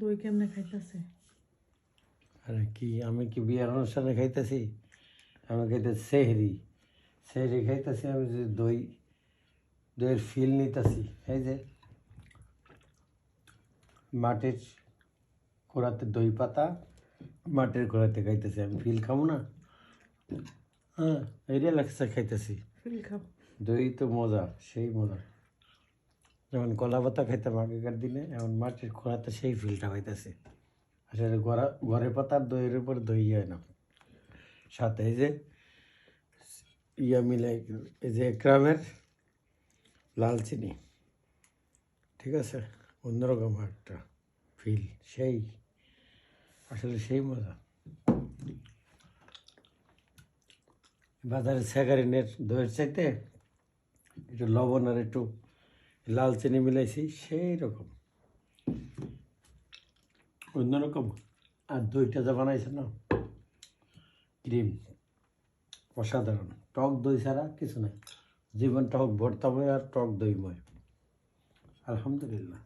দই কেমনে খাইতেছে? আরে কি আমি কি বিয়ের অনুষ্ঠানে খাইতেছি? আমি খাইতেছি সেহরি। সেহরি খাইতেছি আমি, যে দইয়ের ফিল নিতেছি। এই যে মাটির কোড়াতে দই পাতা, মাটির কোড়াতে খাইতেছি আমি, ফিল খাবো না? হ্যাঁ, এইটা লাগছে খাইতেছি। ফিল খাও। দই তো মজা, সেই মজা। যেমন কলা পাতা খাইতাম আগেকার দিনে, এখন মাটির খোঁড়াতে সেই ফিলটা হইতেছে। আসলে ঘরে পাতার দইয়ের উপর দই হয় না। সাথে এই যে মিলাই, এই যে গ্রামের লাল চিনি, ঠিক আছে, অন্যরকম একটা ফিল, সেই আসলে সেই মজা। বাজারে স্যাগারিনের দইয়ের চাইতে একটু লবণ আর একটু লাল চিনি মিলাইছি, সেই রকম অন্যরকম। আর দইটা যা বানাইছে না, ক্রিম অসাধারণ। টক দই ছাড়া কিছু নাই, জীবন টক ভর্তাময় আর টক দইময়। আলহামদুলিল্লাহ।